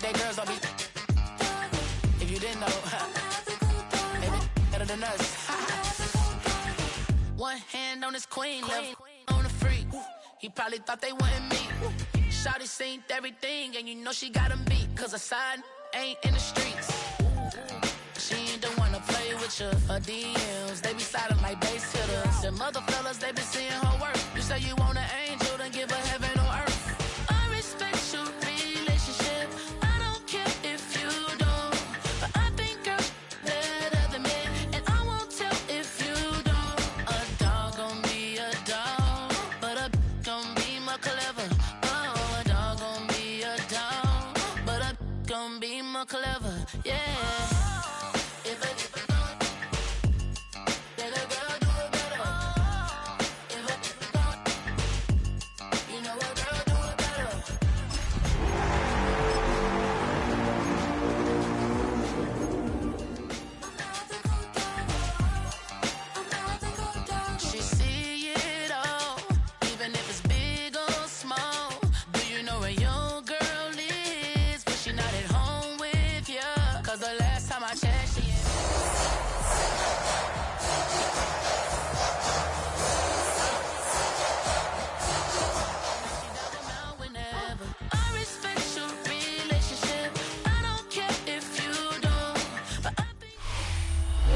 they girls don't be. If you didn't know, they be better than us. One hand on his queen, left on the freak. He probably thought they wouldn't meet. Shawty seen everything, and you know she got him beat. Cause her side ain't in the streets. She ain't the one to play with you. Her DMs, they be sliding like base hitters. And mother fellas, they be seeing her work. You say you want an angel, then give her heaven on earth. I respect your relationship. I don't care if you don't. But I think girls better than men. And I won't tell if you don't. A dog gon' be a dog, but a gon' be more clever. Oh, a dog gon' be a dog, but a gon' be more clever. Yeah.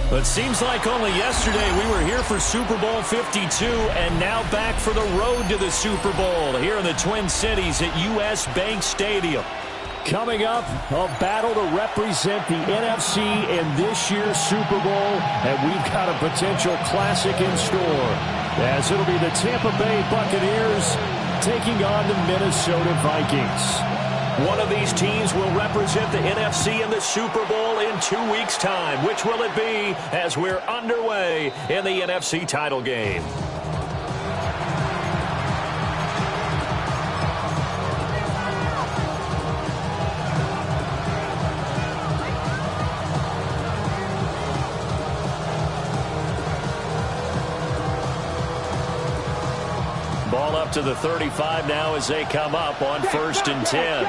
But it seems like only yesterday we were here for Super Bowl 52 and now back for the road to the Super Bowl here in the Twin Cities at U.S. Bank Stadium. Coming up, a battle to represent the NFC in this year's Super Bowl, and we've got a potential classic in store, as it'll be the Tampa Bay Buccaneers taking on the Minnesota Vikings. One of these teams will represent the NFC in the Super Bowl in 2 weeks' time. Which will it be as we're underway in the NFC title game? Ball up to the 35 now as they come up on 1st and 10.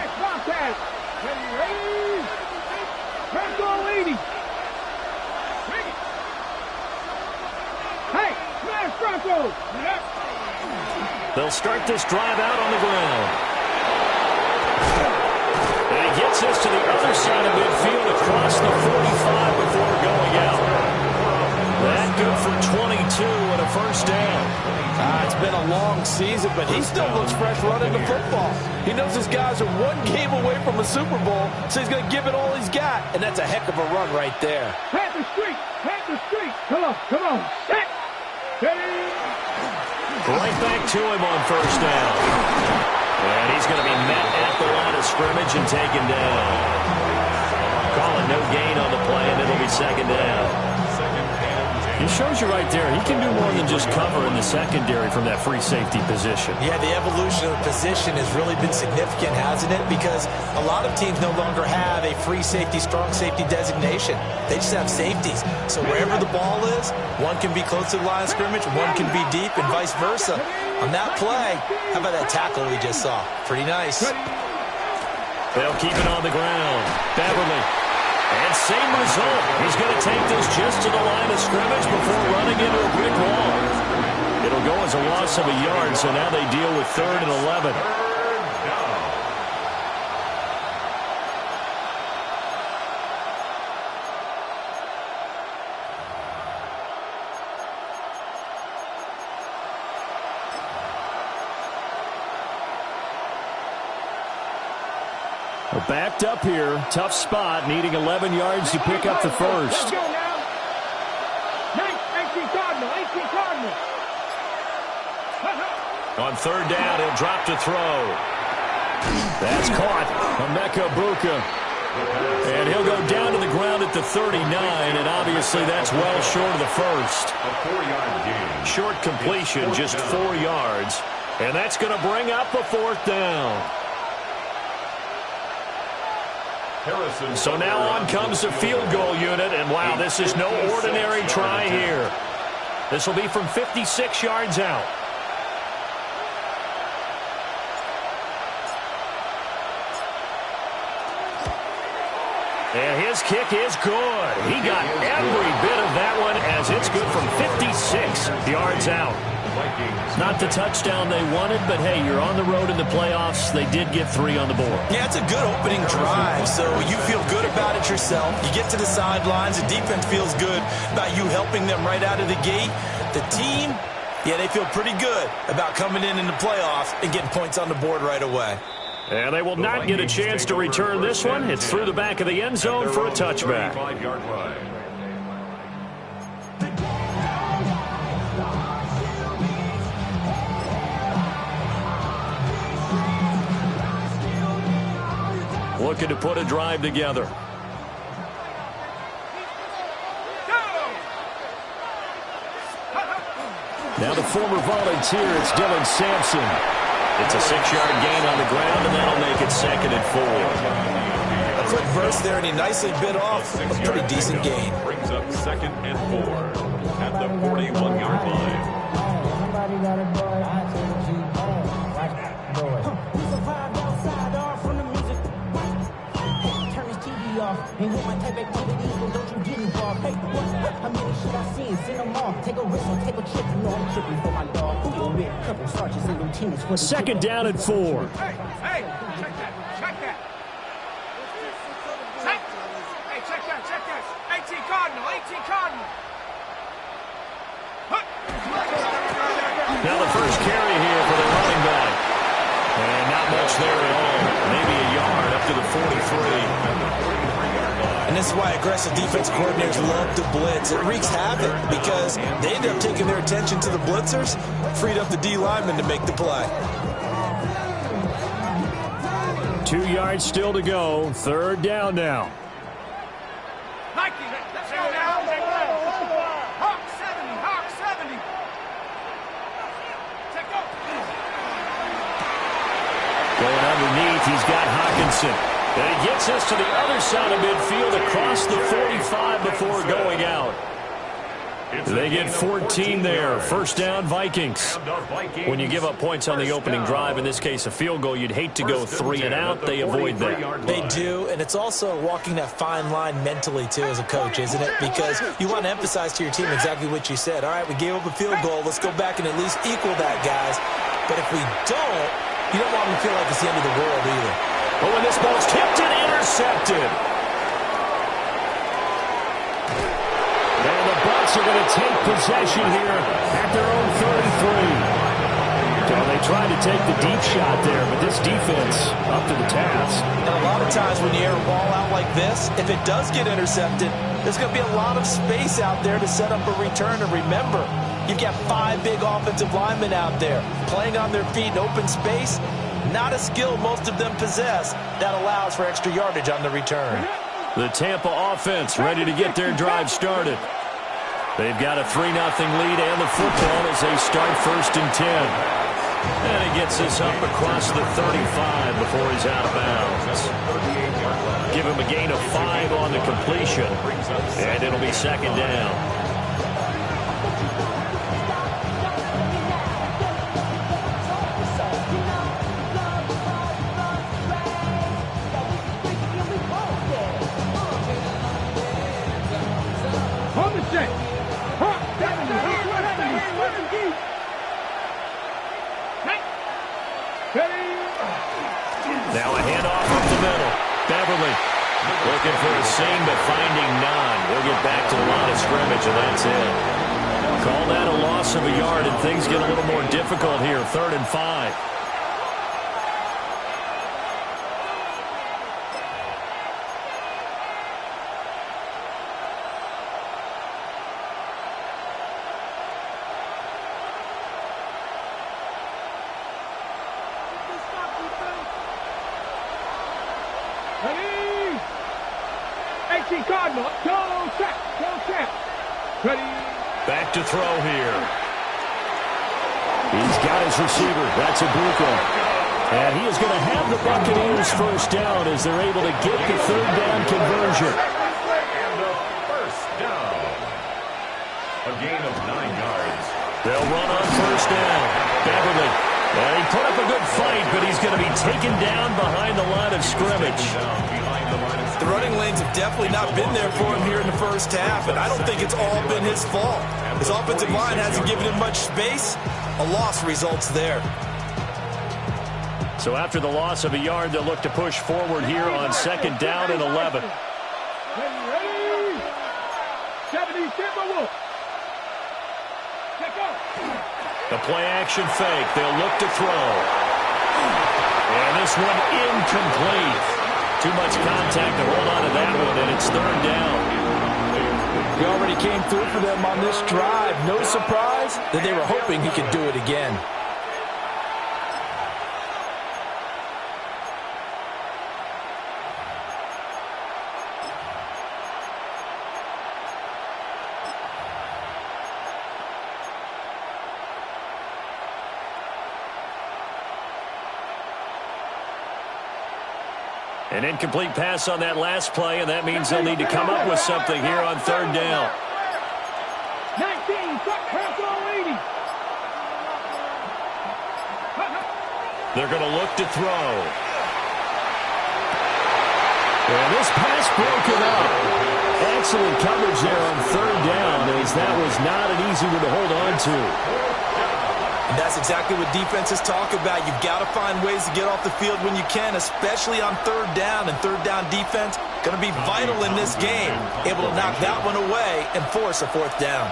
They'll start this drive out on the ground. And he gets this to the other side of midfield across the 45 before going out. That good for 22 and a first down. It's been a long season, but he still looks fresh running the football. He knows his guys are one game away from a Super Bowl, so he's going to give it all he's got, and that's a heck of a run right there. Panther Street! Panther Street! Come on, come on. Set! Right back to him on 1st down. And he's going to be met at the line of scrimmage and taken down. Calling no gain on the play, and it'll be 2nd down. He shows you right there, he can do more than just cover in the secondary from that free safety position. Yeah, the evolution of the position has really been significant, hasn't it? Because a lot of teams no longer have a free safety, strong safety designation. They just have safeties. So wherever the ball is, one can be close to the line of scrimmage, one can be deep, and vice versa. On that play, how about that tackle we just saw? Pretty nice. They'll keep it on the ground. Beverly. And same result. He's going to take this just to the line of scrimmage before running into a brick wall. It'll go as a loss of a yard, so now they deal with 3rd and 11. We're backed up here. Tough spot, needing 11 yards to pick up the first. Let's go now. 18 Cardinal, 18 Cardinal. On 3rd down, he'll drop to throw. That's caught. Emeka Buka. And he'll go down to the ground at the 39, and obviously that's well short of the first. A 4-yard gain. Short completion, just 4 yards. And that's going to bring up a 4th down. So now on comes the field goal unit, and wow, this is no ordinary try here. This will be from 56 yards out. And his kick is good. He got every bit of that one as it's good from 56 yards out. Not the touchdown they wanted, but hey, you're on the road in the playoffs. They did get 3 on the board. Yeah, it's a good opening drive, so you feel good about it yourself. You get to the sidelines, the defense feels good about you helping them right out of the gate. The team, yeah, they feel pretty good about coming in the playoffs and getting points on the board right away. And they will not get a chance to return this one. It's through the back of the end zone for a touchback. Looking to put a drive together. Now the former volunteer, it's Dylan Sampson. It's a 6-yard gain on the ground, and that'll make it 2nd and 4. A quick burst there, and he nicely bit off a pretty decent gain. Brings up 2nd and 4 at the 41-yard line. And with my type of activities, well, don't you get involved. Hey, how many shit I seen? Send them off. Take a risk or take a trip. You know I'm tripping for my dog. Who you with? Couple sergeants and lieutenants for the 2nd down and 4. Hey, check that. Check that. Hey, check that. 18 Cardinal. Now the first carry here for the running back. And not much there at all. Maybe a yard up to the 43. And this is why aggressive defense coordinators love to blitz. It wreaks havoc because they end up taking their attention to the blitzers, freed up the D lineman to make the play. 2 yards still to go. 3rd down now. Nike, let's go now. Hawk 70. Take off. Going underneath, he's got Hawkinson. And he gets us to the other side of midfield across the 45 before going out. They get 14 there. 1st down, Vikings. When you give up points on the opening drive, in this case a field goal, you'd hate to go 3 and out. They avoid that. They do, and it's also walking that fine line mentally, too, as a coach, isn't it? Because you want to emphasize to your team exactly what you said. All right, we gave up a field goal. Let's go back and at least equal that, guys. But if we don't, you don't want them to feel like it's the end of the world either. Oh, and this ball's tipped and intercepted. And the Bucs are going to take possession here at their own 33. So they tried to take the deep shot there, but this defense up to the task. And a lot of times when you air a ball out like this, if it does get intercepted, there's going to be a lot of space out there to set up a return. And remember, you've got 5 big offensive linemen out there playing on their feet in open space. Not a skill most of them possess. That allows for extra yardage on the return. The Tampa offense ready to get their drive started. They've got a 3-0 lead and the football as they start 1st and 10. And he gets this up across the 35 before he's out of bounds. Give him a gain of 5 on the completion. And it'll be 2nd down. Now a handoff up the middle. Beverly looking for a seam, but finding none. We'll get back to the line of scrimmage, and that's it. Call that a loss of a yard, and things get a little more difficult here. 3rd and 5. Cardinal, go check. Ready. Back to throw here. He's got his receiver. That's Ibuka. And he is going to have the Buccaneers 1st down as they're able to get the 3rd down conversion. And the 1st down. A gain of 9 yards. They'll run on 1st down. Beverly. And he put up a good fight, but he's going to be taken down behind the line of scrimmage. The running lanes have definitely not been there for him here in the first half, and I don't think it's all been his fault. His offensive line hasn't given him much space. A loss results there. So after the loss of a yard, they'll look to push forward here on 2nd down and 11. The play action fake. They'll look to throw. And this one incomplete. Too much contact to hold on to that one, and it's 3rd down. He already came through for them on this drive. No surprise that they were hoping he could do it again. An incomplete pass on that last play, and that means they'll need to come up with something here on 3rd down. 19, pass on 80. They're going to look to throw. And this pass broken up. Excellent coverage there on 3rd down, as that was not an easy one to hold on to. And that's exactly what defenses talk about. You've got to find ways to get off the field when you can, especially on 3rd down. And 3rd down defense going to be vital in this game. Able to knock that one away and force a 4th down.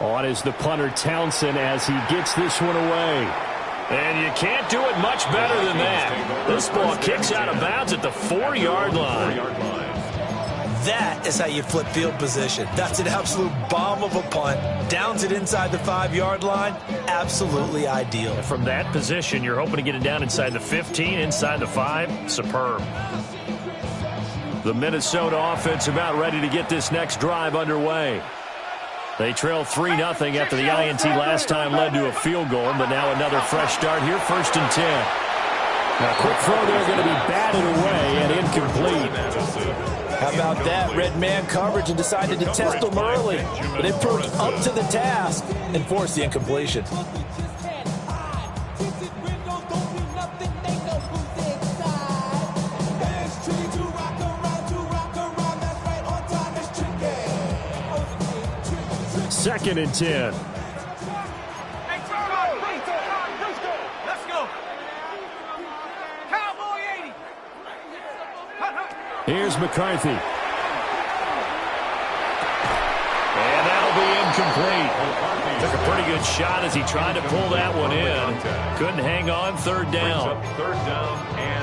On is the punter Townsend as he gets this one away. And you can't do it much better than that. This ball kicks out of bounds at the 4-yard line. That is how you flip field position. That's an absolute bomb of a punt. Downs it inside the 5-yard line. Absolutely ideal. From that position, you're hoping to get it down inside the 15, inside the 5. Superb. The Minnesota offense about ready to get this next drive underway. They trail 3-0 after the INT last time led to a field goal, but now another fresh start here, 1st and 10. Now, quick throw there going to be batted away and incomplete. How about that? Red man coverage and decided to test them early. But they proved up to the task and forced the incompletion. Second and 10. Let's go. Cowboy 80. Here's McCarthy. And that'll be incomplete. Took a pretty good shot as he tried to pull that one in. Couldn't hang on. 3rd down.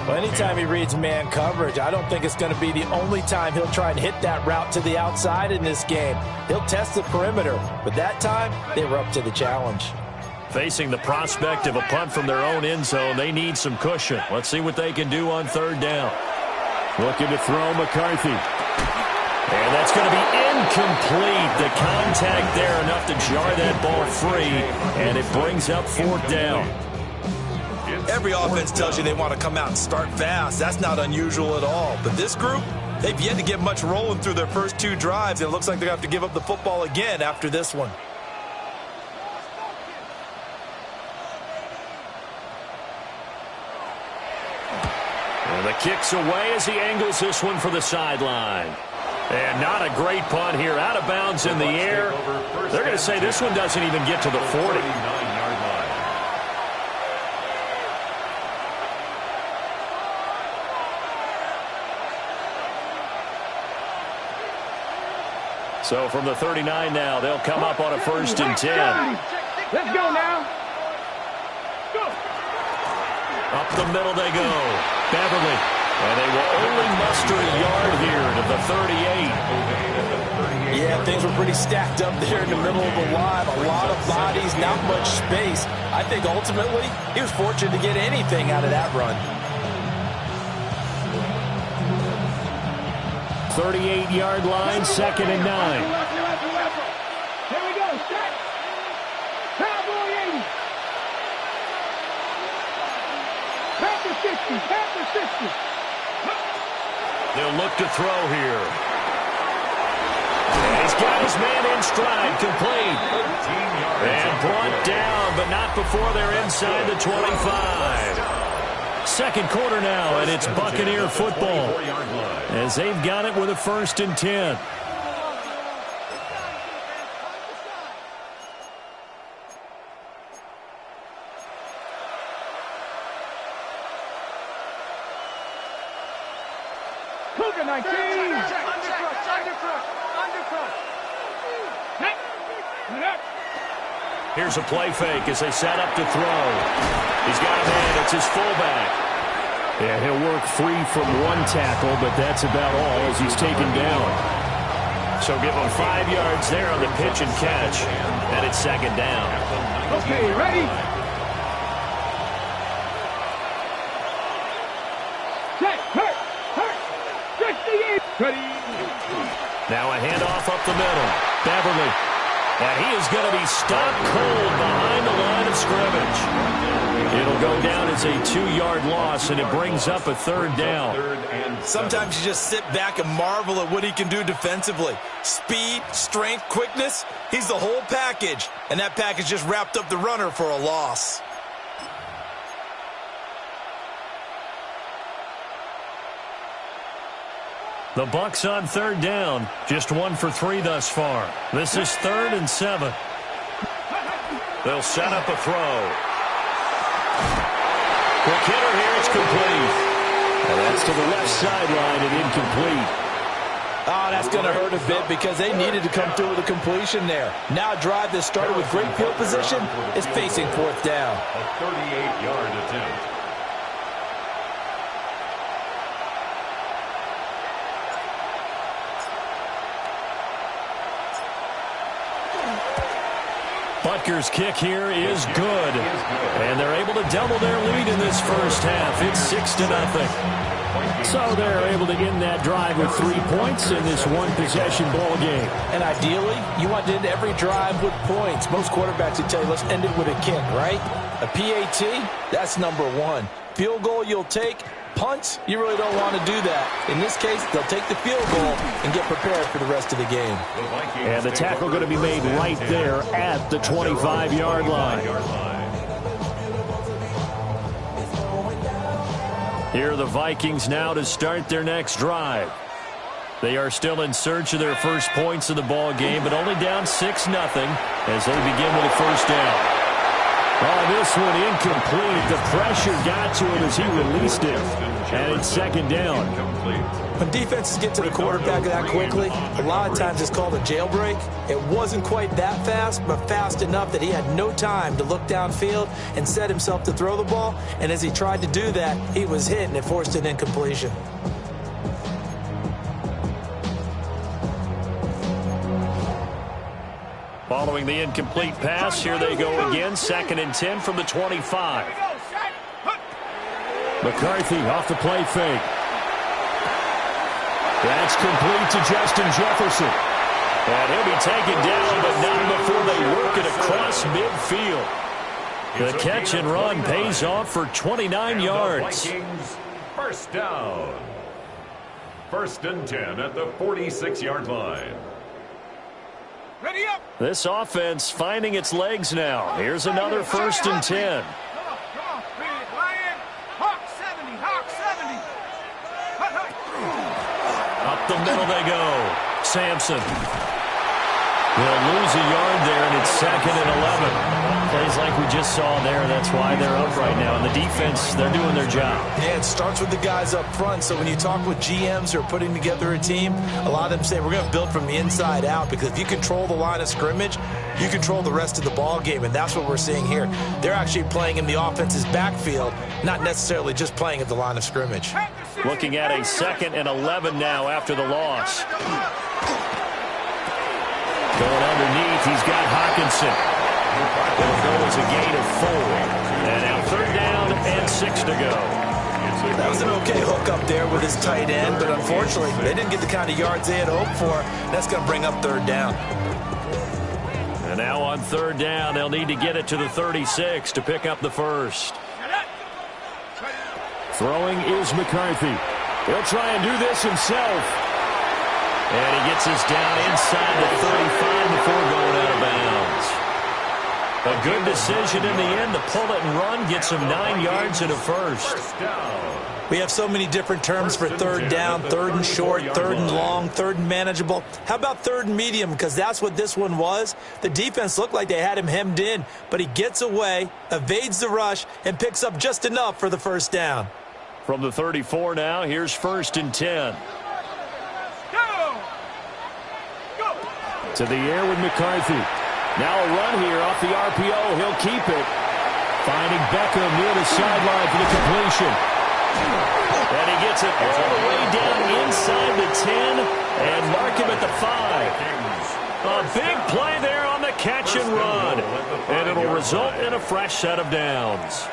Well, anytime he reads man coverage, I don't think it's going to be the only time he'll try and hit that route to the outside in this game. He'll test the perimeter, but that time they were up to the challenge. Facing the prospect of a punt from their own end zone, they need some cushion. Let's see what they can do on 3rd down. Looking to throw McCarthy. And that's going to be incomplete. The contact there enough to jar that ball free, and it brings up 4th down. Every offense tells you they want to come out and start fast. That's not unusual at all. But this group, they've yet to get much rolling through their first 2 drives. And it looks like they're going to have to give up the football again after this one. And the kick's away as he angles this one for the sideline. And not a great punt here. Out of bounds in the air. They're going to say this one doesn't even get to the 40. So from the 39 now, they'll come up on a 1st and 10. Let's go now. Go. Up the middle they go. Beverly. And they will only muster a yard here to the 38. Yeah, things were pretty stacked up there in the middle of the line. A lot of bodies, not much space. I think ultimately he was fortunate to get anything out of that run. 38-yard line, 2nd and 9. Here we go. Set. Cowboy 80. Panther 60. Panther 60. They'll look to throw here. And he's got his man in stride, complete. And brought down, but not before they're inside the 25. Second quarter now, and it's Buccaneer football as they've got it with a 1st and 10. Cougar 19. Here's a play fake as they set up to throw. He's got a man. It's his fullback. Yeah, he'll work free from one tackle, but that's about all as he's taken down. So give him 5 yards there on the pitch and catch, and it's 2nd down. Okay, ready? Set, hurt, 58. Ready. Now a handoff up the middle. Beverly. And he is going to be stopped cold behind the line of scrimmage. It'll go down as a 2-yard loss, and it brings up a 3rd down. Sometimes you just sit back and marvel at what he can do defensively. Speed, strength, quickness, he's the whole package. And that package just wrapped up the runner for a loss. The Bucs on 3rd down. Just 1 for 3 thus far. This is 3rd and 7. They'll set up a throw. Quick hitter here. It's complete. And that's to the left sideline and incomplete. Oh, that's going to hurt a bit because they needed to come through with a completion there. Now a drive that started with great field position is facing 4th down. A 38-yard attempt. Butker's kick here is good. And they're able to double their lead in this first half. It's 6-0. So they're able to end that drive with 3 points in this one-possession ball game. And ideally, you want to end every drive with points. Most quarterbacks would tell you, let's end it with a kick, right? A PAT, that's number 1. Field goal you'll take. Punts, you really don't want to do that. In this case, they'll take the field goal and get prepared for the rest of the game. And the tackle going to be made right there at the 25-yard line. Here are the Vikings now to start their next drive. They are still in search of their first points of the ball game, but only down 6-0 as they begin with a 1st down. Oh, this one incomplete. The pressure got to him as he released it. And it's 2nd down. When defenses get to the quarterback that quickly, a lot of times it's called a jailbreak. It wasn't quite that fast, but fast enough that he had no time to look downfield and set himself to throw the ball. And as he tried to do that, he was hit and it forced an incompletion. Following the incomplete pass, here they go again. 2nd and 10 from the 25. McCarthy off the play fake. That's complete to Justin Jefferson. And he'll be taken down, but not before they work it across midfield. The catch and run pays off for 29 yards. Vikings, 1st down. 1st and 10 at the 46-yard line. Ready up. This offense finding its legs now. Here's another 1st and 10. Come on, Big Lion. Hawk 70, Hawk 70. Up the middle they go. Sampson. They'll lose a yard there, and it's 2nd and 11. Plays like we just saw there. That's why they're up right now. And the defense, they're doing their job. Yeah, it starts with the guys up front. So when you talk with GMs who are putting together a team, a lot of them say we're going to build from the inside out, because if you control the line of scrimmage, you control the rest of the ball game, and that's what we're seeing here. They're actually playing in the offense's backfield, not necessarily just playing at the line of scrimmage. Looking at a 2nd and 11 now after the loss. Going underneath, he's got Hawkinson. It'll go as a gain of 4. And now 3rd down and 6 to go. That was an okay hook up there with his tight end, but unfortunately, they didn't get the kind of yards they had hoped for. That's going to bring up 3rd down. And now on 3rd down, they'll need to get it to the 36 to pick up the 1st. Throwing is McCarthy. He'll try and do this himself. And he gets us down inside the 35 before going out of bounds. A good decision in the end to pull it and run, gets him 9 yards and a first. We have so many different terms for third down, third and short, third and long, third and manageable. How about third and medium? Because that's what this one was. The defense looked like they had him hemmed in, but he gets away, evades the rush, and picks up just enough for the first down. From the 34 now, here's 1st and 10. To the air with McCarthy. Now a run here off the RPO. He'll keep it. Finding Beckham near the sideline for the completion. And he gets it all the way down inside the 10 and mark him at the 5. A big play there on the catch and run. And it'll result in a fresh set of downs.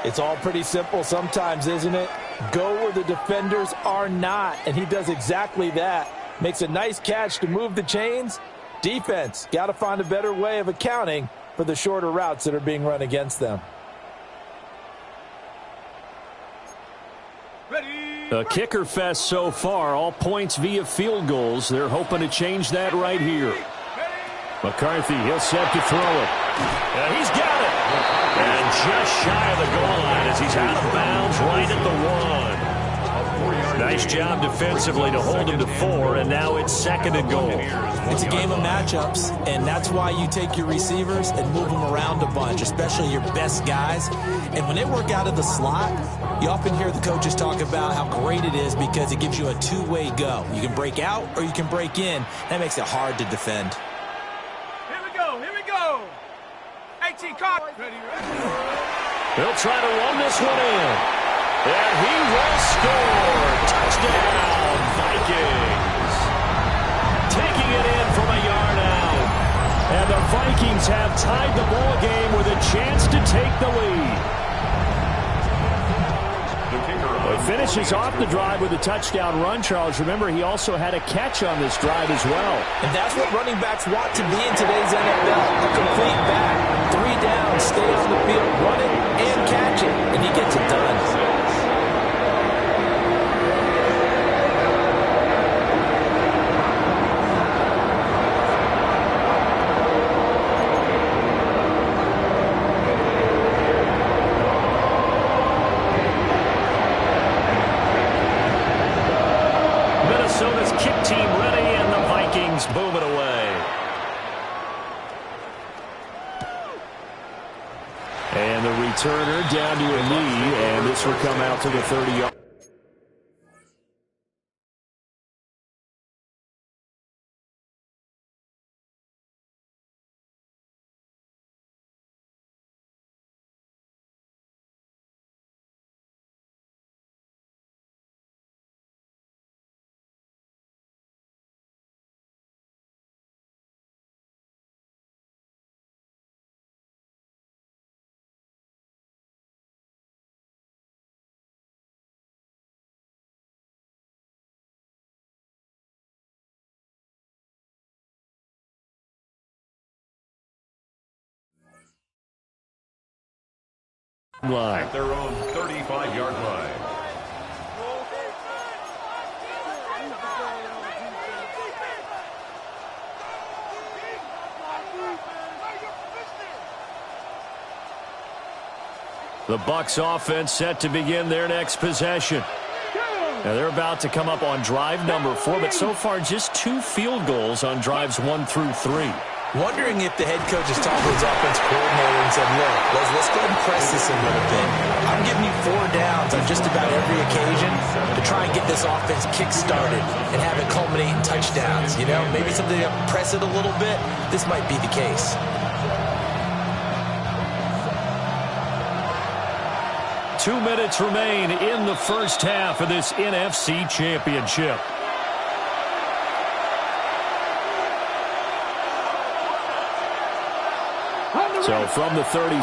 It's all pretty simple sometimes, isn't it? Go where the defenders are not, and he does exactly that. Makes a nice catch to move the chains. Defense, got to find a better way of accounting for the shorter routes that are being run against them. A kicker fest so far, all points via field goals. They're hoping to change that right here. McCarthy, he'll set to throw it. And he's got it. And just shy of the goal line as he's out of bounds right at the 1. Nice job defensively to hold him to 4, and now it's 2nd and goal. It's a game of matchups, and that's why you take your receivers and move them around a bunch, especially your best guys. And when they work out of the slot, you often hear the coaches talk about how great it is because it gives you a two-way go. You can break out or you can break in. That makes it hard to defend. Here we go. 18 caught. Ready. He'll try to run this one in. And he will score. Touchdown, Vikings. Taking it in from a yard out. And the Vikings have tied the ball game with a chance to take the lead. He finishes off the drive with a touchdown run, Charles. Remember, he also had a catch on this drive as well. And that's what running backs want to be in today's NFL. A complete back. 3 down, stay on the field, run it, and catch it. And he gets it done. Minnesota's kick team ready, and the Vikings boom it away. And the returner down to a knee, and this will come out to the 30-yard. Line. At their own 35-yard line. The Bucs offense set to begin their next possession. Now they're about to come up on drive number 4, but so far just 2 field goals on drives 1 through 3. Wondering if the head coach has talked to his offense coordinator and said, look, let's go ahead and press this a little bit. I'm giving you 4 downs on just about every occasion to try and get this offense kick-started and have it culminate in touchdowns. You know, maybe something to press it a little bit. This might be the case. Two minutes remain in the first half of this NFC Championship. So from the 37,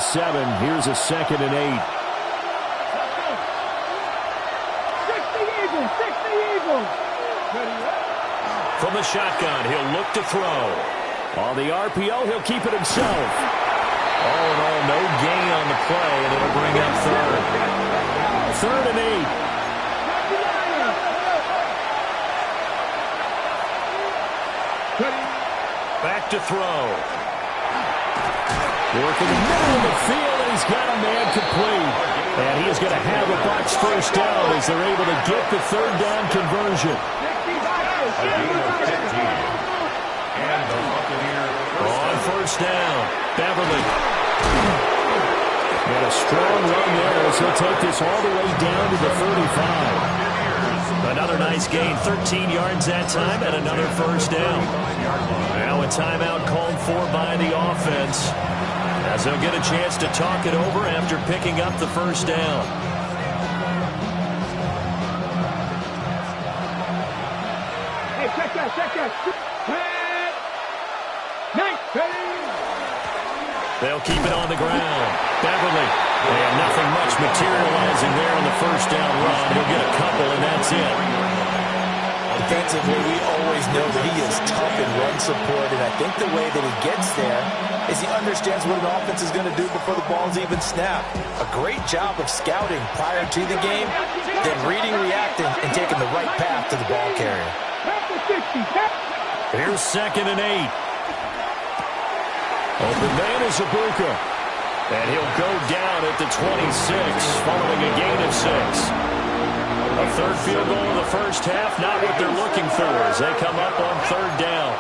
here's a 2nd and 8. 60 Eagles. From the shotgun, he'll look to throw. On the RPO, he'll keep it himself. All in all, no gain on the play, and it'll bring up 3rd. 3rd and 8. Back to throw. Working the middle of the field, and he's got a man complete. And he is going to have a Bucs first down as they're able to get the third down conversion. On first down, Beverly. And a strong run there as he'll take this all the way down to the 35. Another nice gain, 13 yards that time, and another first down. Now a timeout called for by the offense, as they'll get a chance to talk it over after picking up the first down. Hey, check that. They'll keep it on the ground. Beverly, and nothing much materializing there on the first down run. He'll get a couple, and that's it. Defensively, we always know that he is tough in run support, and I think the way that he gets there is he understands what an offense is going to do before the ball's even snapped. A great job of scouting prior to the game, then reading, reacting, and taking the right path to the ball carrier. Here's 2nd and 8. Open man is Ibuka. And he'll go down at the 26 following a gain of 6. A third field goal in the first half, not what they're looking for as they come up on third down.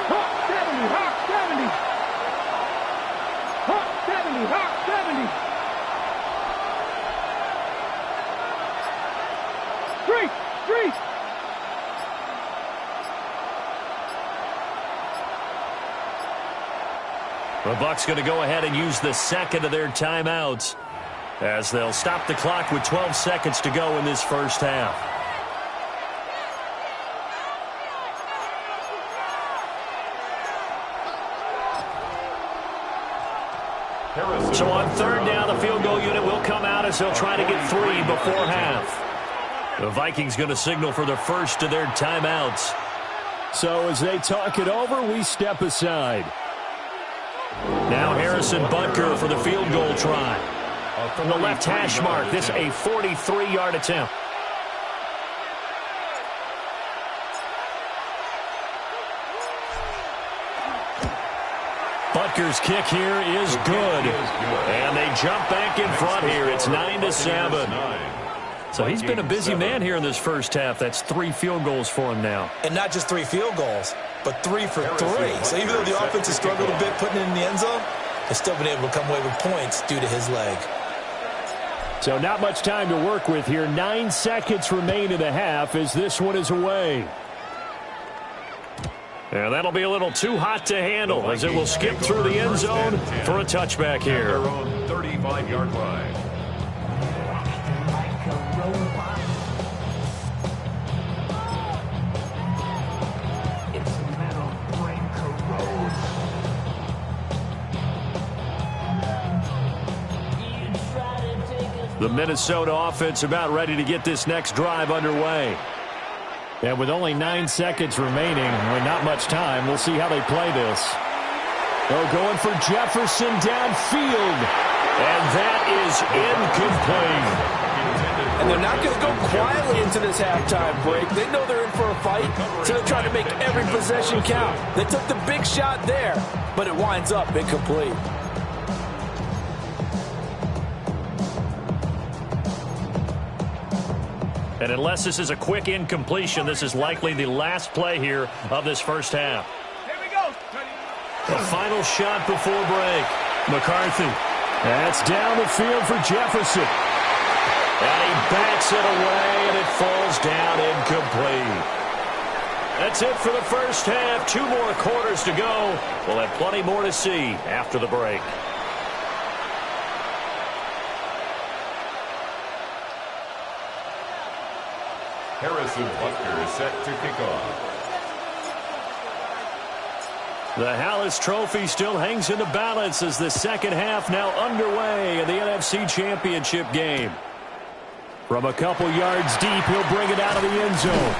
Hawk 70, Hawk 70. Hawk 70, Hawk 70. Street. The Bucs going to go ahead and use the second of their timeouts as they'll stop the clock with 12 seconds to go in this first half. So on third down, the field goal unit will come out as they'll try to get 3 before half. The Vikings going to signal for the first of their timeouts. So as they talk it over, we step aside. Now Harrison Butker for the field goal try. From the left hash mark, this a 43-yard attempt. Butker's kick here is good. And they jump back in front here. It's 9-7. So he's been a busy man here in this first half. That's 3 field goals for him now. And not just 3 field goals, but 3 for 3. So even though the offense has struggled a bit putting it in the end zone, they've still been able to come away with points due to his leg. So not much time to work with here. 9 seconds remain in the half as this one is away. And that'll be a little too hot to handle as it will skip through the end zone for a touchback here. Their own 35-yard line. The Minnesota offense about ready to get this next drive underway. And with only 9 seconds remaining, with not much time, we'll see how they play this. They're going for Jefferson downfield. And that is incomplete. And they're not going to go quietly into this halftime break. They know they're in for a fight, so they're trying to make every possession count. They took the big shot there, but it winds up incomplete. And unless this is a quick incompletion, this is likely the last play here of this first half. Here we go. The final shot before break. McCarthy. That's down the field for Jefferson. And he bats it away, and it falls down incomplete. That's it for the first half. 2 more quarters to go. We'll have plenty more to see after the break. Harrison Butker is set to kick off. The Hallis Trophy still hangs in the balance as the second half now underway in the NFC Championship game. From a couple yards deep, he'll bring it out of the end zone.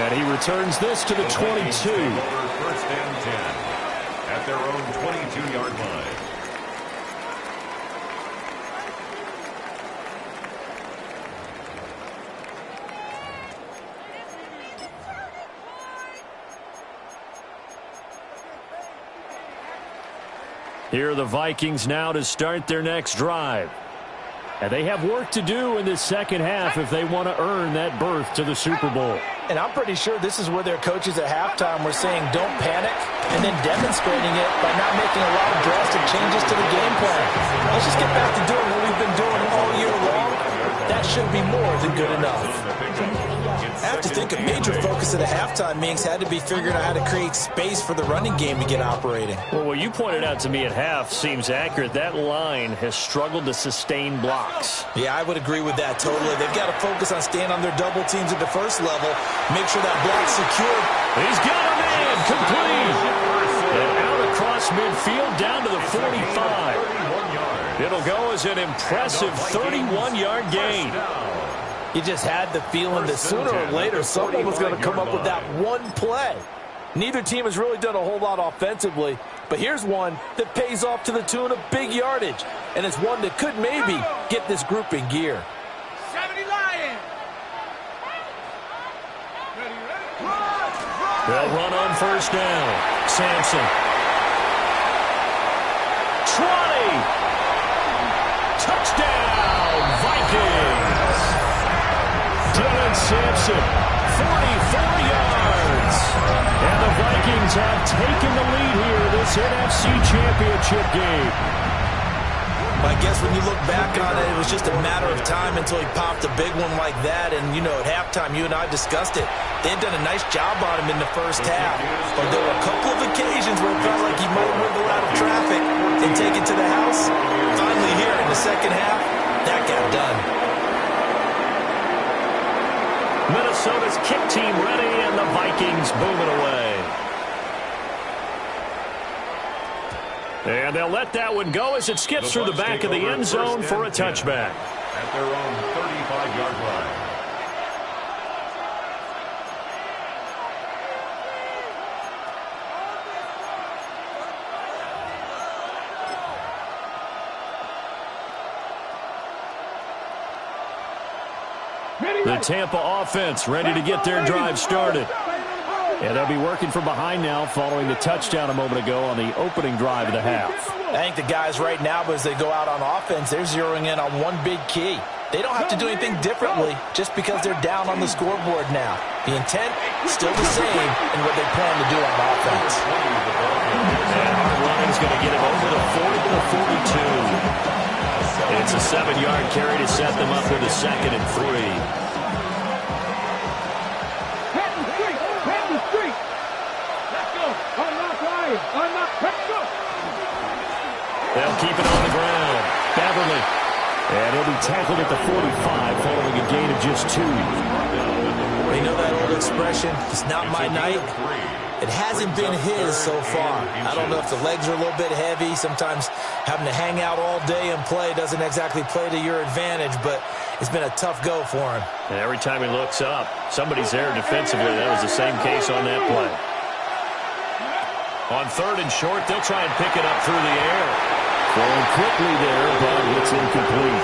And he returns this to the 22. First and 10 at their own 22-yard line. Here are the Vikings now to start their next drive. And they have work to do in this second half if they want to earn that berth to the Super Bowl. And I'm pretty sure this is where their coaches at halftime were saying don't panic and then demonstrating it by not making a lot of drastic changes to the game plan. Let's just get back to doing what we've been doing all year long. That should be more than good enough. I have to think a major focus at the halftime meetings had to be figuring out how to create space for the running game to get operating. Well, what you pointed out to me at half seems accurate. That line has struggled to sustain blocks. Yeah, I would agree with that totally. They've got to focus on staying on their double teams at the first level, make sure that block's secured. He's got a man complete. And out across midfield down to the 45. It'll go as an impressive 31-yard gain. You just had the feeling that sooner or later someone was going to come up with that one play. Neither team has really done a whole lot offensively, but here's one that pays off to the tune of big yardage, and it's one that could maybe get this group in gear. 70 Lions! They'll run on first down. Sampson. 20. Touchdown, Vikings. Dylan Sampson, 44 yards. And the Vikings have taken the lead here this NFC Championship game. I guess when you look back on it, it was just a matter of time until he popped a big one like that. And, you know, at halftime, you and I discussed it. They had done a nice job on him in the first half. But there were a couple of occasions where it felt like he might wiggle out of traffic and take it to the house. Finally here in the second half, that got done. Minnesota's kick team ready, and the Vikings booming away. And they'll let that one go as it skips through the back of the end zone for a touchback. At their own 35-yard line. The Tampa offense ready to get their drive started. And they'll be working from behind now following the touchdown a moment ago on the opening drive of the half. I think the guys right now, as they go out on offense, they're zeroing in on one big key. They don't have to do anything differently just because they're down on the scoreboard now. The intent still the same in what they plan to do on offense. And our running's going to get him over the 40 to the 42. It's a 7-yard carry to set them up with a 2nd and 3. They'll keep it on the ground. Beverly. And he'll be tackled at the 45 following a gain of just 2. You know that old expression, it's not my night? It hasn't been his so far. I don't know if the legs are a little bit heavy. Sometimes having to hang out all day and play doesn't exactly play to your advantage, but it's been a tough go for him. And every time he looks up, somebody's there defensively. That was the same case on that play. On 3rd and short, they'll try and pick it up through the air. Throwing quickly there, but it's incomplete.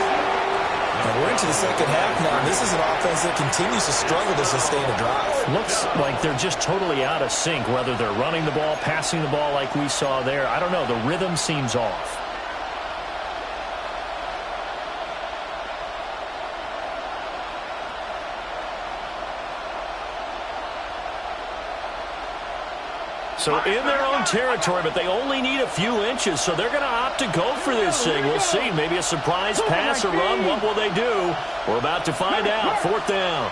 And we're into the second half now. This is an offense that continues to struggle to sustain a drive. Looks like they're just totally out of sync, whether they're running the ball, passing the ball like we saw there. I don't know. The rhythm seems off. So in their own territory, but they only need a few inches, so they're going to opt to go for this thing. We'll see. Maybe a surprise pass or run. What will they do? We're about to find out. 4th down.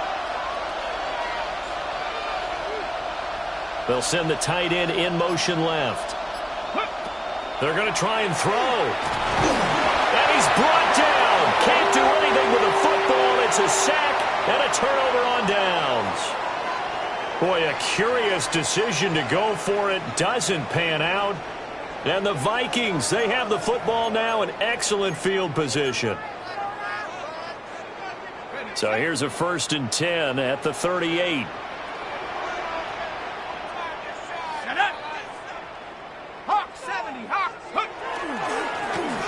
They'll send the tight end in motion left. They're going to try and throw. And he's brought down. Can't do anything with the football. It's a sack and a turnover on downs. Boy, a curious decision to go for it. Doesn't pan out. And the Vikings, they have the football now in excellent field position. So here's a 1st and 10 at the 38.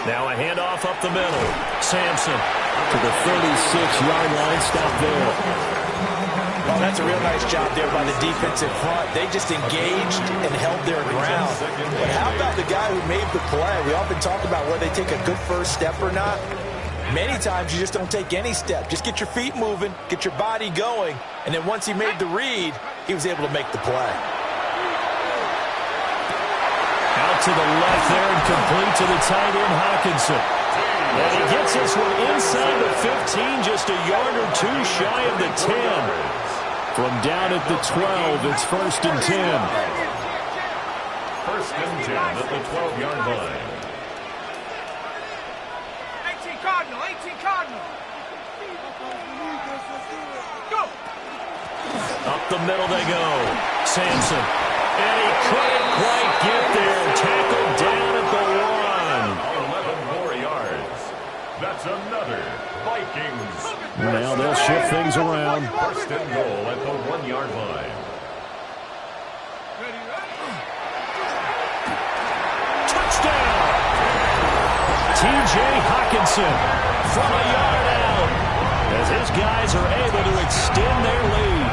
Now a handoff up the middle. Sampson to the 36-yard line. Stop there. That's a real nice job there by the defensive front. They just engaged and held their ground. But how about the guy who made the play? We often talk about whether they take a good first step or not. Many times you just don't take any step. Just get your feet moving, get your body going, and then once he made the read, he was able to make the play. Out to the left there and complete to the tight end, Hawkinson. And he gets this one inside the 15, just a yard or two shy of the 10. From down at the 12, it's 1st and 10. 1st and 10 at the 12-yard line. 18 Cardinal, 18 Cardinal. Go! Up the middle they go. Sampson. And he couldn't quite get there. Tackled down at the 11 more yards. That's another Vikings. 1. Now they'll shift things around. 1st and goal at the 1-yard line. Touchdown! T.J. Hawkinson from a yard out as his guys are able to extend their lead.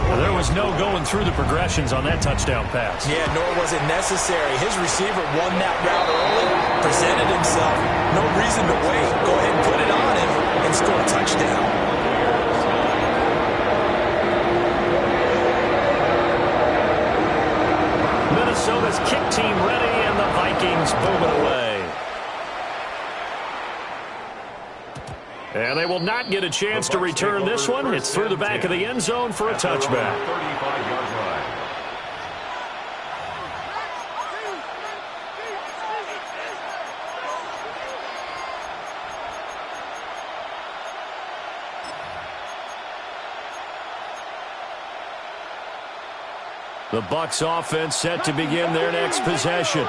Well, there was no going through the progressions on that touchdown pass. Yeah, nor was it necessary. His receiver won that route early, presented himself. No reason to wait. Go ahead and put it on him and score a touchdown. Minnesota's kick team ready, and the Vikings boom it away. And they will not get a chance to return this one. It's through the back of the end zone for a touchback. 35-yard line. The Bucs offense set to begin their next possession.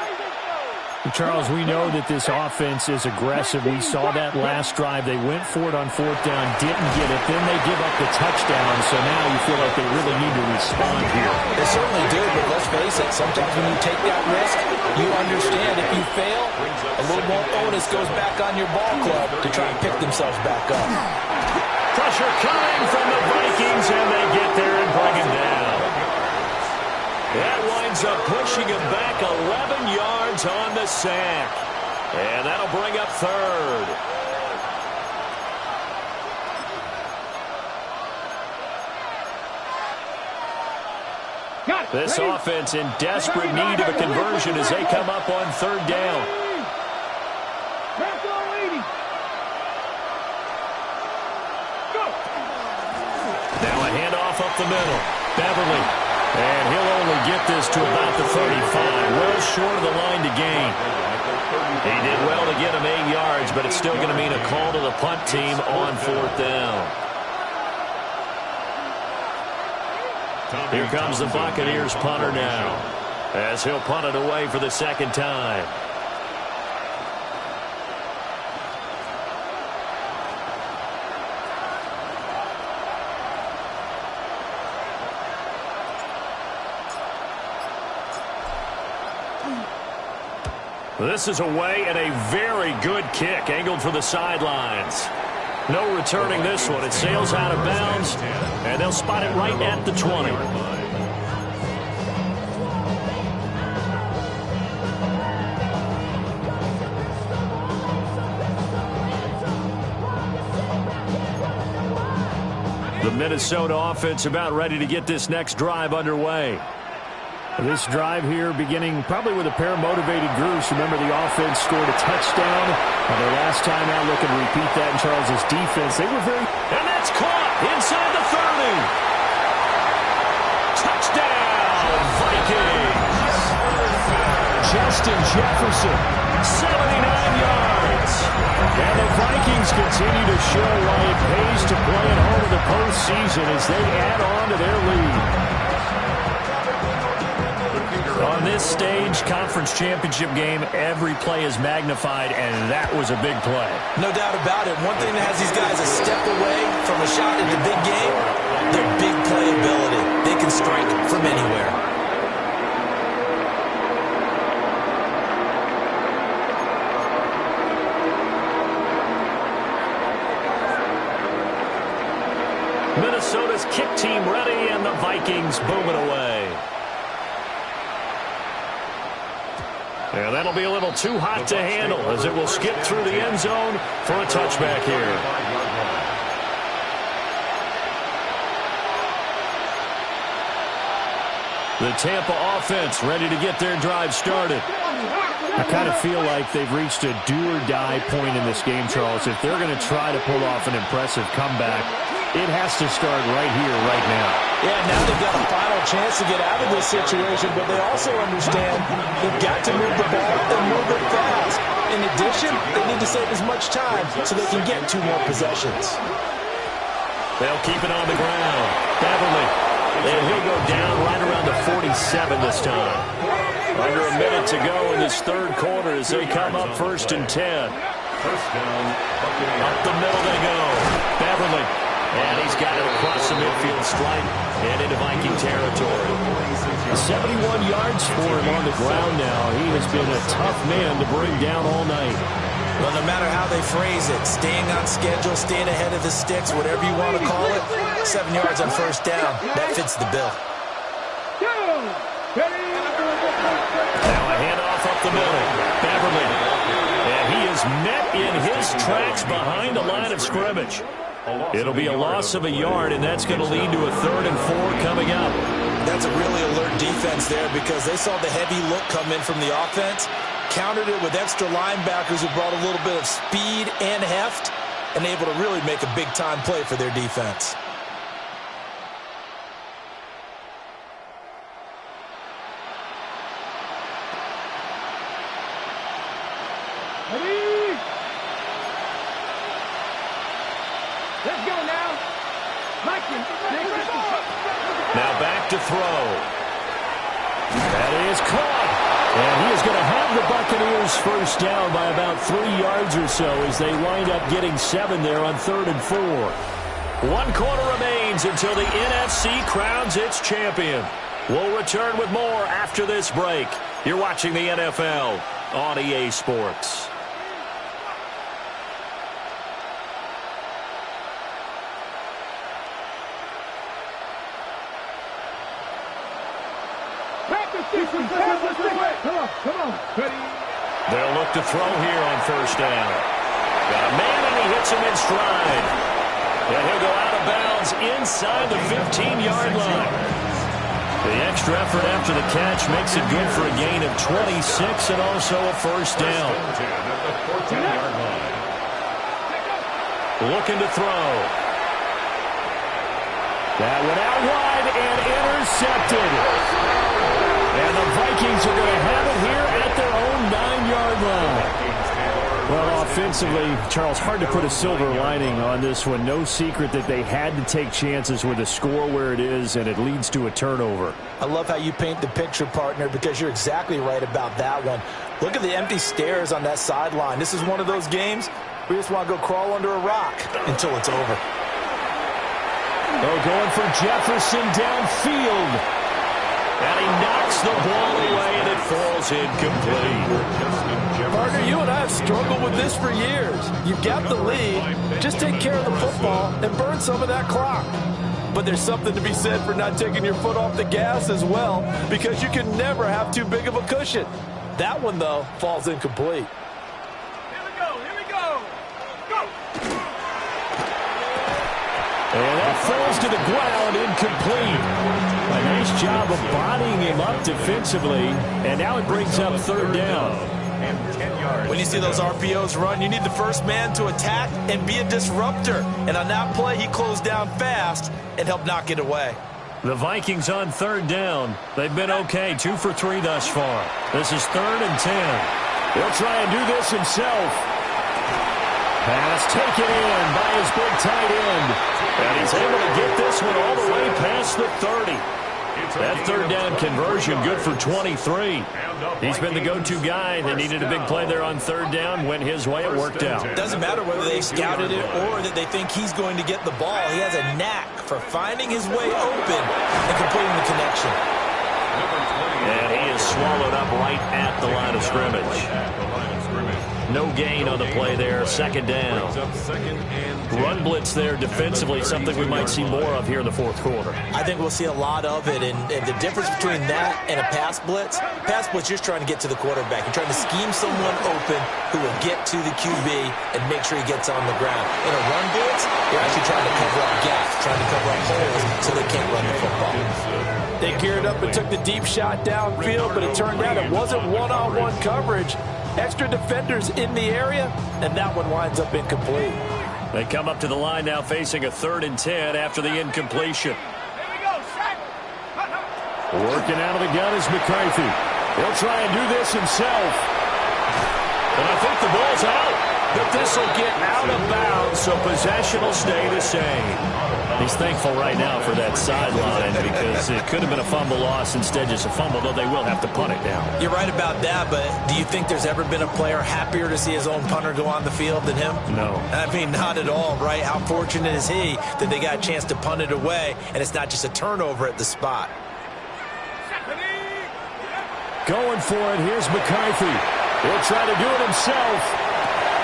Charles, we know that this offense is aggressive. We saw that last drive. They went for it on 4th down, didn't get it. Then they give up the touchdown, so now you feel like they really need to respond here. They certainly do, but let's face it, sometimes when you take that risk, you understand if you fail, a little more onus goes back on your ball club to try and pick themselves back up. Pressure coming from the Vikings, and they get there and bring him down. That winds up pushing him back 11 yards on the sack. And that'll bring up 3rd. This offense in desperate need of a conversion as they come up on 3rd down. Now a handoff up the middle. Beverly. And he'll only get this to about the 35. Well short of the line to gain. He did well to get him 8 yards, but it's still going to mean a call to the punt team on 4th down. Here comes the Buccaneers punter now, as he'll punt it away for the 2nd time. This is away and a very good kick, angled for the sidelines. No returning this one. It sails out of bounds, and they'll spot it right at the 20. The Minnesota offense about ready to get this next drive underway. This drive here beginning probably with a pair of motivated groups. Remember, the offense scored a touchdown. Their last time out, looking to repeat that in Charles's defense. They were very... And that's caught inside the 30. Touchdown, Vikings. Justin Jefferson, 79 yards. And the Vikings continue to show why it pays to play at home in the postseason as they add on to their lead. On this stage, conference championship game, every play is magnified, and that was a big play. No doubt about it. One thing that has these guys a step away from a shot at the big game, their big play ability. They can strike from anywhere. kick team ready, and the Vikings boom it away. And that'll be a little too hot to handle as it will skip through the end zone for a touchback here. The Tampa offense ready to get their drive started. I kind of feel like they've reached a do-or-die point in this game, Charles. If they're going to try to pull off an impressive comeback, it has to start right here, right now. Yeah, now they've got a final chance to get out of this situation, but they also understand they've got to move the ball and move it fast. In addition, they need to save as much time so they can get 2 more possessions. They'll keep it on the ground. Beverly, and he'll go down right around the 47 this time. Under a minute to go in this third quarter as they come up 1st and 10. First down. Up the middle they go. Beverly. And he's got it across the midfield stripe and into Viking territory. 71 yards for him on the ground now. He has been a tough man to bring down all night. Well, no matter how they phrase it, staying on schedule, staying ahead of the sticks, whatever you want to call it, 7 yards on first down, that fits the bill. Now a handoff up the middle. Beverly. And he is met in his tracks behind the line of scrimmage. It'll be a loss of a yard, and that's going to lead to a 3rd and 4 coming up. That's a really alert defense there because they saw the heavy look come in from the offense, countered it with extra linebackers who brought a little bit of speed and heft, and able to really make a big-time play for their defense. Let's go now. Now back to throw. That is caught. And he is going to have the Buccaneers first down by about 3 yards or so as they wind up getting 7 there on 3rd and 4. 1 quarter remains until the NFC crowns its champion. We'll return with more after this break. You're watching the NFL on EA Sports. Come on. They'll look to throw here on first down. Got a man, and he hits him in stride. And he'll go out of bounds inside the 15-yard line. The extra effort after the catch makes it good for a gain of 26 and also a first down. Looking to throw. That went out wide and intercepted. And the Vikings are going to have it here at their own 9-yard line. Well, offensively, Charles, hard to put a silver lining on this one. No secret that they had to take chances with a score where it is, and it leads to a turnover. I love how you paint the picture, partner, because you're exactly right about that one. Look at the empty stairs on that sideline. This is one of those games where you just want to go crawl under a rock until it's over. Oh, going for Jefferson downfield. And he knocks the ball away, and it falls incomplete. Partner, you and I have struggled with this for years. You've got the lead. Just take care of the football and burn some of that clock. But there's something to be said for not taking your foot off the gas as well, because you can never have too big of a cushion. That one, though, falls incomplete. Here we go. Go. And that falls to the ground, incomplete. A nice job of bodying him up defensively, and now it brings up 3rd down. When you see those RPOs run, you need the first man to attack and be a disruptor. And on that play, he closed down fast and helped knock it away. The Vikings on 3rd down. They've been okay, 2 for 3 thus far. This is 3rd and 10. He'll try and do this himself. Pass taken in by his big tight end. And he's able to get this one all the way past the 30. That 3rd down conversion good for 23. He's been the go-to guy. They needed a big play there on 3rd down. Went his way. It worked out. It doesn't matter whether they scouted it or that they think he's going to get the ball. He has a knack for finding his way open and completing the connection. And he is swallowed up right at the line of scrimmage. No gain on the play there. Second down. Run blitz there defensively, something we might see more of here in the fourth quarter. I think we'll see a lot of it, and the difference between that and a pass blitz, you're just trying to get to the quarterback. You're trying to scheme someone open who will get to the QB and make sure he gets on the ground. In a run blitz, you're actually trying to cover up gaps, trying to cover up holes so they can't run the football. They geared up and took the deep shot downfield, but it turned out it wasn't one-on-one coverage. Extra defenders in the area, and that one winds up incomplete. They come up to the line now facing a 3rd and 10 after the incompletion. Working out of the gun is McCarthy. He'll try and do this himself. And I think the ball's out. But this will get out of bounds, so possession will stay the same. He's thankful right now for that sideline because it could have been a fumble loss, instead just a fumble, though they will have to punt it down. You're right about that, but do you think there's ever been a player happier to see his own punter go on the field than him? No. I mean, not at all, right? How fortunate is he that they got a chance to punt it away, and it's not just a turnover at the spot. Going for it, here's McCarthy. He'll try to do it himself.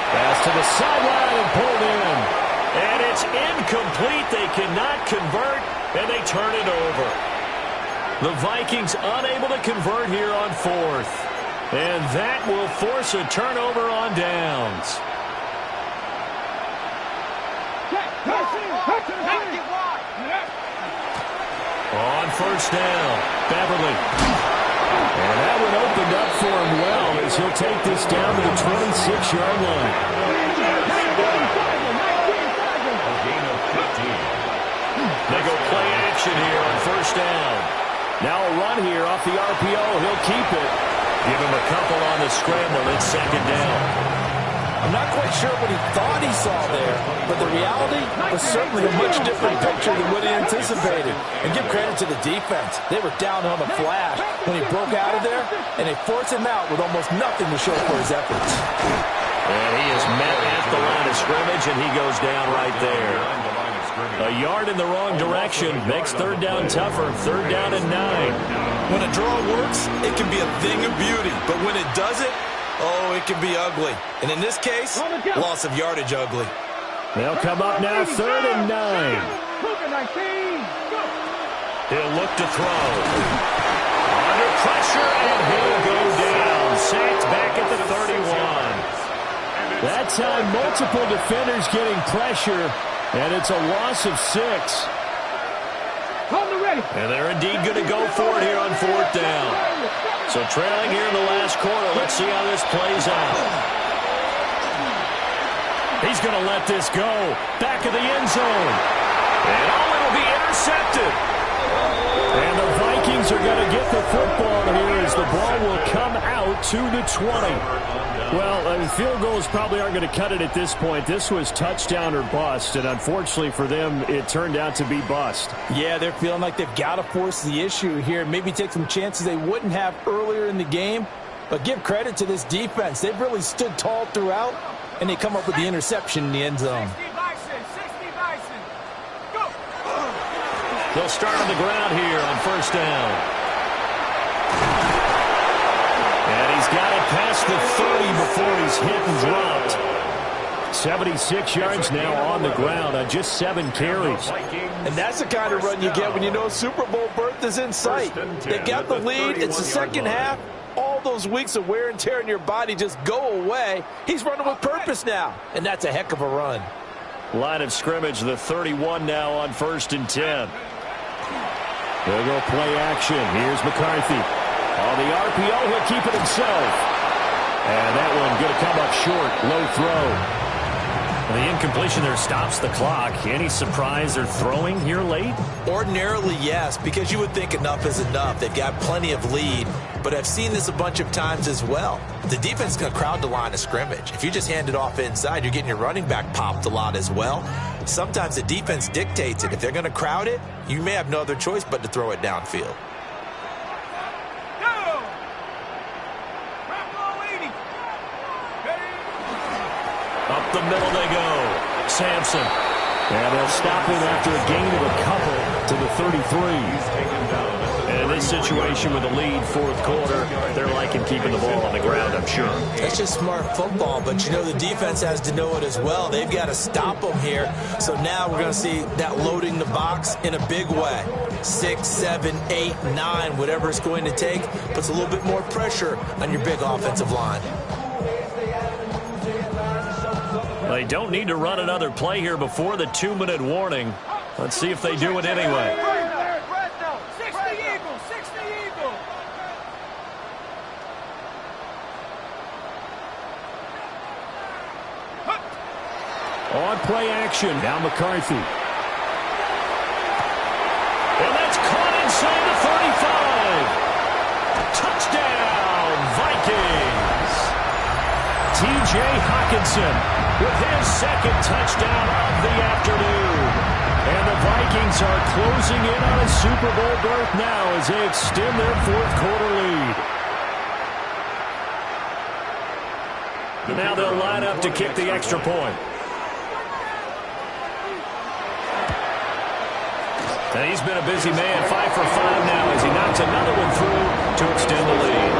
Pass to the sideline and pulled in. And it's incomplete. They cannot convert, and they turn it over. The Vikings unable to convert here on 4th. And that will force a turnover on downs. On 1st down, Beverly. And that one opened up for him well as he'll take this down to the 26-yard line. They go play action here on 1st down. Now a run here off the RPO. He'll keep it. Give him a couple on the scramble. It's 2nd down. I'm not quite sure what he thought he saw there, but the reality was certainly a much different picture than what he anticipated. And give credit to the defense. They were down on the flash when he broke out of there, and they forced him out with almost nothing to show for his efforts. And he is met at the line of scrimmage, and he goes down right there. A yard in the wrong direction makes 3rd down tougher. 3rd down and 9. When a draw works, it can be a thing of beauty. But when it doesn't, oh, it can be ugly. And in this case, loss of yardage ugly. They'll come up now 3rd and 9. He'll look to throw. Under pressure, and he'll go down. Sacked back at the 31. That time, multiple defenders getting pressure, and it's a loss of 6. And they're indeed going to go for it here on 4th down. So trailing here in the last quarter. Let's see how this plays out. He's going to let this go. Back of the end zone. And it'll be intercepted. And the Vikings are going to get the football here as the ball will come out to the 20. Well, field goals probably aren't going to cut it at this point. This was touchdown or bust, and unfortunately for them, it turned out to be bust. Yeah, they're feeling like they've got to force the issue here, maybe take some chances they wouldn't have earlier in the game. But give credit to this defense. They've really stood tall throughout, and they come up with the interception in the end zone. They'll start on the ground here on 1st down. And he's got it past the 30 before he's hit and dropped. 76 yards now on the ground on just 7 carries. And that's the kind of run you get when you know Super Bowl berth is in sight. They got the lead. It's the second half. All those weeks of wear and tear in your body just go away. He's running with purpose now, and that's a heck of a run. Line of scrimmage, the 31 now on 1st and 10. They'll go play action. Here's McCarthy. On the RPO, he'll keep it himself. And that one going to come up short. Low throw. The incompletion there stops the clock. Any surprise they're throwing here late? Ordinarily, yes, because you would think enough is enough. They've got plenty of lead, but I've seen this a bunch of times as well. The defense is going to crowd the line of scrimmage. If you just hand it off inside, you're getting your running back popped a lot as well. Sometimes the defense dictates it. If they're going to crowd it, you may have no other choice but to throw it downfield. Up the middle they go. Sampson. And they'll stop him after a gain of a couple to the 33. And In this situation with a lead, fourth quarter, they're liking keeping the ball on the ground, I'm sure. That's just smart football, but you know the defense has to know it as well. They've got to stop them here. So now we're going to see that loading the box in a big way. 6, 7, 8, 9, whatever it's going to take, puts a little bit more pressure on your big offensive line. They don't need to run another play here before the 2-minute warning. Let's see if they do it anyway. On play action, now McCarthy. And that's caught inside the 35. Touchdown, Vikings. T.J. Hockenson with his second touchdown of the afternoon. And the Vikings are closing in on a Super Bowl berth now as they extend their fourth quarter lead. Now they'll line up to kick the extra point. And he's been a busy man, 5 for 5 now as he knocks another one through to extend the lead.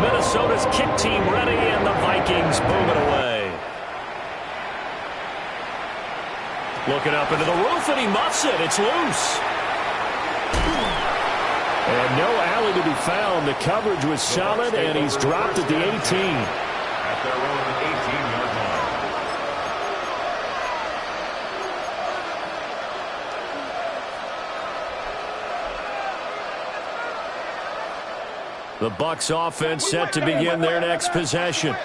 Minnesota's kick team ready, and the Vikings boom it away. Looking up into the roof, and he muffs it. It's loose. And no alley to be found. The coverage was solid, and he's dropped at the 18. At their own 18-yard line. The Bucs offense set to begin their next possession.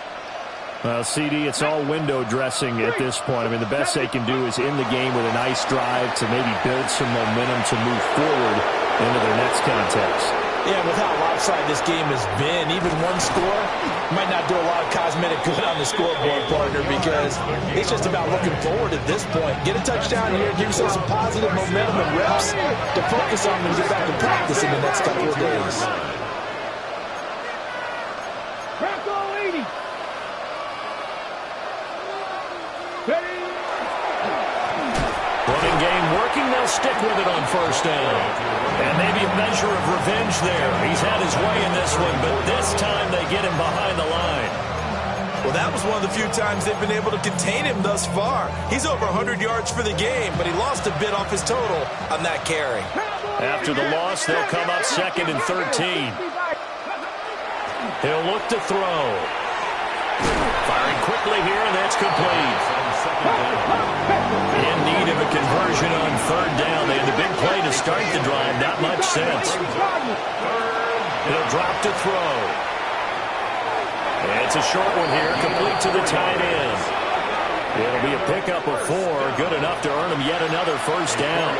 Well, CD, it's all window dressing at this point. I mean, the best they can do is end the game with a nice drive to maybe build some momentum to move forward into their next contest. Yeah, with how lopsided this game has been, even one score might not do a lot of cosmetic good on the scoreboard, partner, because it's just about looking forward at this point. Get a touchdown here, give yourself some positive momentum and reps to focus on and get back to practice in the next couple of days. Running game working, they'll stick with it on first down. And maybe a measure of revenge there. He's had his way in this one, but this time they get him behind the line. Well, that was one of the few times they've been able to contain him thus far. He's over 100 yards for the game, but he lost a bit off his total on that carry. After the loss, they'll come up 2nd and 13. He'll look to throw. Firing quickly here, and that's complete. In need of a conversion on 3rd down. They had the big play to start the drive. Not much sense. He'll drop to throw. And it's a short one here, complete to the tight end. It'll be a pickup of 4, good enough to earn him yet another first down.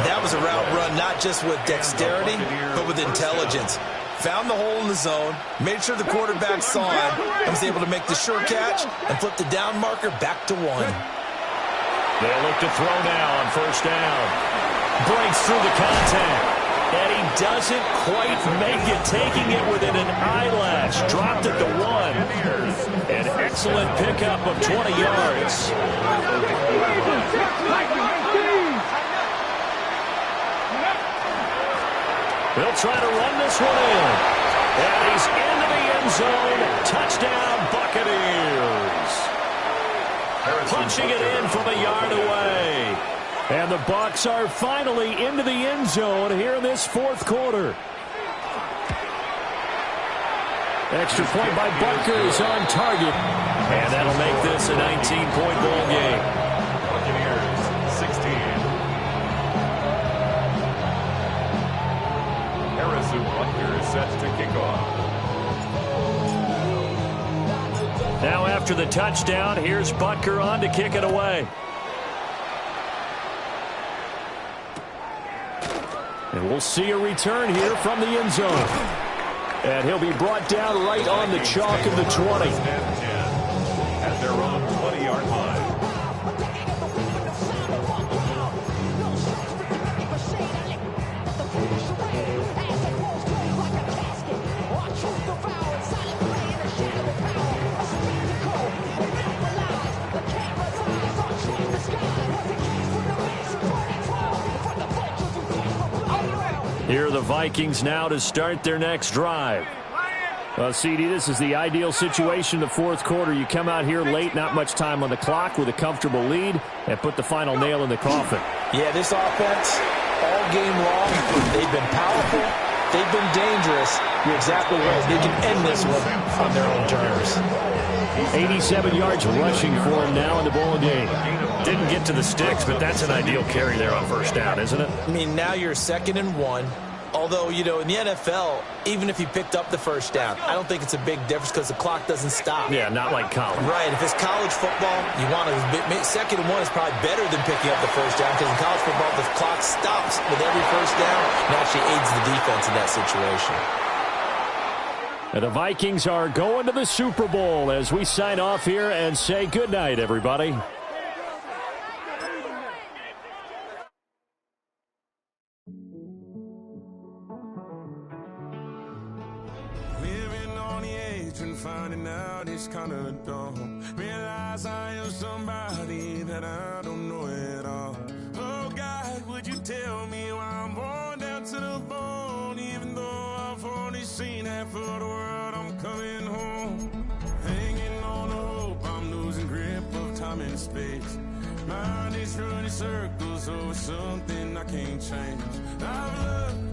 That was a route run not just with dexterity, but with intelligence. Found the hole in the zone, made sure the quarterback saw it, and was able to make the sure catch and flip the down marker back to 1. They'll look to throw now on first down. Breaks through the contact. And he doesn't quite make it, taking it within an eyelash. Dropped at the 1. An excellent pickup of 20 yards. They'll try to run this one in. And he's into the end zone. Touchdown, Buccaneers. Punching it in from a yard away. And the Bucs are finally into the end zone here in this fourth quarter. Extra point by Butker is on target. And that'll make this a 19-point ball game. Buccaneers, 16. Harrison Butker is set to kick off. Now after the touchdown, here's Butker on to kick it away. And we'll see a return here from the end zone. And he'll be brought down right on the chalk of the 20. At their own 20-yard line. Here are the Vikings now to start their next drive. Well, CD, this is the ideal situation in the fourth quarter. You come out here late, not much time on the clock, with a comfortable lead, and put the final nail in the coffin. Yeah, this offense, all game long, they've been powerful, they've been dangerous. You're exactly right. They can end this one on their own terms. 87 yards rushing for him now in the ball game. Didn't get to the sticks, but that's an ideal carry there on first down, isn't it? I mean, now you're 2nd and 1. Although, you know, in the NFL, even if you picked up the first down, I don't think it's a big difference because the clock doesn't stop. Yeah, not like college. Right. If it's college football, you want to 2nd and 1 is probably better than picking up the first down because in college football, the clock stops with every first down and actually aids the defense in that situation. And the Vikings are going to the Super Bowl as we sign off here and say goodnight, everybody. Finding out it's kind of dumb. Realize I am somebody that I don't know at all. Oh God, would you tell me why I'm worn down to the bone? Even though I've only seen half of the world, I'm coming home. Hanging on the hope, I'm losing grip of time and space. Mind is running circles over something I can't change. I've loved